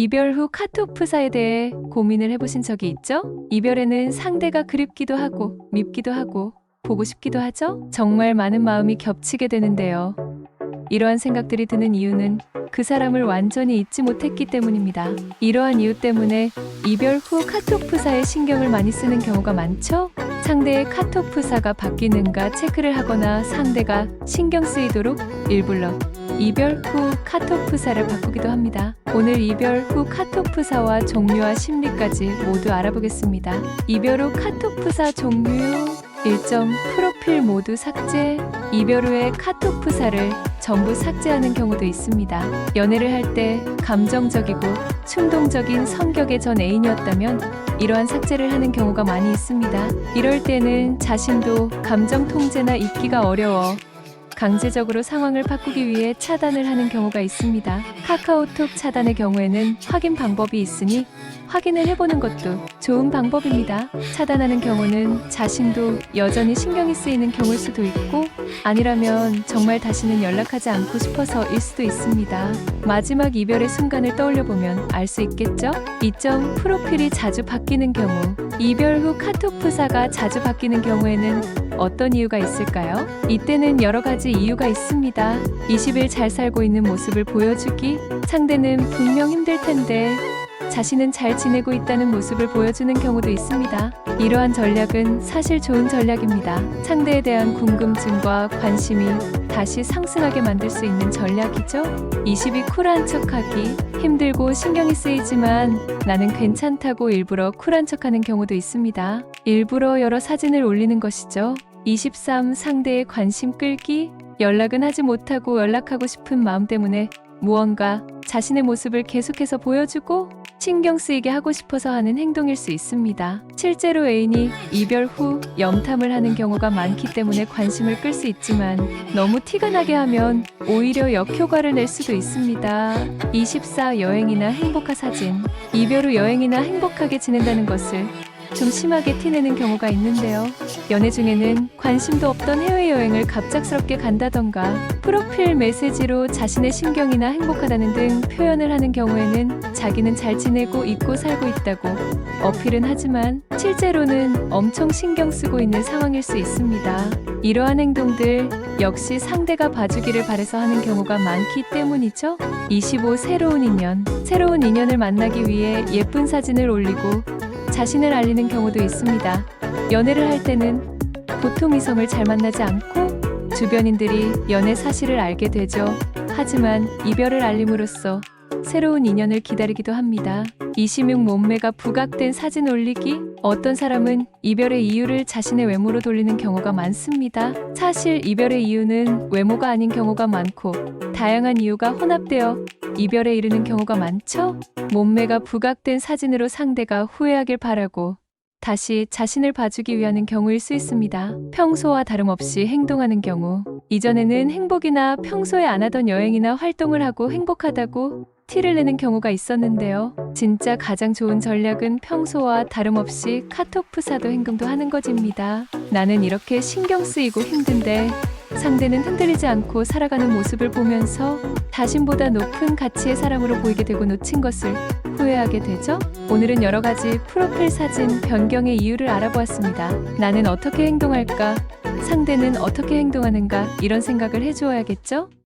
이별 후 카톡 프사에 대해 고민을 해보신 적이 있죠? 이별에는 상대가 그립기도 하고 밉기도 하고 보고 싶기도 하죠? 정말 많은 마음이 겹치게 되는데요. 이러한 생각들이 드는 이유는 그 사람을 완전히 잊지 못했기 때문입니다. 이러한 이유 때문에 이별 후 카톡 프사에 신경을 많이 쓰는 경우가 많죠? 상대의 카톡 프사가 바뀌는가 체크를 하거나 상대가 신경 쓰이도록 일부러 이별 후 카톡 프사를 바꾸기도 합니다. 오늘 이별 후 카톡 프사와 종류와 심리까지 모두 알아보겠습니다. 이별 후 카톡 프사 종류 1점 프로필 모두 삭제. 이별 후에 카톡 프사를 전부 삭제하는 경우도 있습니다. 연애를 할 때 감정적이고 충동적인 성격의 전 애인이었다면 이러한 삭제를 하는 경우가 많이 있습니다. 이럴 때는 자신도 감정 통제나 잊기가 어려워 강제적으로 상황을 바꾸기 위해 차단을 하는 경우가 있습니다. 카카오톡 차단의 경우에는 확인 방법이 있으니 확인을 해보는 것도 좋은 방법입니다. 차단하는 경우는 자신도 여전히 신경이 쓰이는 경우일 수도 있고 아니라면 정말 다시는 연락하지 않고 싶어서일 수도 있습니다. 마지막 이별의 순간을 떠올려보면 알 수 있겠죠? 2점 프로필이 자주 바뀌는 경우. 이별 후 카톡 프사가 자주 바뀌는 경우에는 어떤 이유가 있을까요? 이때는 여러 가지 이유가 있습니다. 20일 잘 살고 있는 모습을 보여주기, 상대는 분명 힘들 텐데 자신은 잘 지내고 있다는 모습을 보여주는 경우도 있습니다. 이러한 전략은 사실 좋은 전략입니다. 상대에 대한 궁금증과 관심이 다시 상승하게 만들 수 있는 전략이죠. 20이 쿨한 척하기. 힘들고 신경이 쓰이지만 나는 괜찮다고 일부러 쿨한 척하는 경우도 있습니다. 일부러 여러 사진을 올리는 것이죠. 23 상대의 관심 끌기. 연락은 하지 못하고 연락하고 싶은 마음 때문에 무언가 자신의 모습을 계속해서 보여주고 신경 쓰이게 하고 싶어서 하는 행동일 수 있습니다. 실제로 애인이 이별 후 염탐을 하는 경우가 많기 때문에 관심을 끌 수 있지만 너무 티가 나게 하면 오히려 역효과를 낼 수도 있습니다. 24 여행이나 행복한 사진. 이별 후 여행이나 행복하게 지낸다는 것을 좀 심하게 티내는 경우가 있는데요. 연애 중에는 관심도 없던 해외여행을 갑작스럽게 간다던가 프로필 메시지로 자신의 신경이나 행복하다는 등 표현을 하는 경우에는 자기는 잘 지내고 잊고 살고 있다고 어필은 하지만 실제로는 엄청 신경 쓰고 있는 상황일 수 있습니다. 이러한 행동들 역시 상대가 봐주기를 바라서 하는 경우가 많기 때문이죠. 25 새로운 인연. 새로운 인연을 만나기 위해 예쁜 사진을 올리고 자신을 알리는 경우도 있습니다. 연애를 할 때는 보통 이성을 잘 만나지 않고 주변인들이 연애 사실을 알게 되죠. 하지만 이별을 알림으로써 새로운 인연을 기다리기도 합니다. 26 몸매가 부각된 사진 올리기. 어떤 사람은 이별의 이유를 자신의 외모로 돌리는 경우가 많습니다. 사실 이별의 이유는 외모가 아닌 경우가 많고 다양한 이유가 혼합되어 이별에 이르는 경우가 많죠? 몸매가 부각된 사진으로 상대가 후회하길 바라고 다시 자신을 봐주기 위한 경우일 수 있습니다. 평소와 다름없이 행동하는 경우. 이전에는 행복이나 평소에 안 하던 여행이나 활동을 하고 행복하다고 티를 내는 경우가 있었는데요. 진짜 가장 좋은 전략은 평소와 다름없이 카톡 프사도 행동도 하는 것입니다. 나는 이렇게 신경 쓰이고 힘든데 상대는 흔들리지 않고 살아가는 모습을 보면서 자신보다 높은 가치의 사람으로 보이게 되고 놓친 것을 후회하게 되죠? 오늘은 여러 가지 프로필 사진 변경의 이유를 알아보았습니다. 나는 어떻게 행동할까? 상대는 어떻게 행동하는가? 이런 생각을 해주어야겠죠?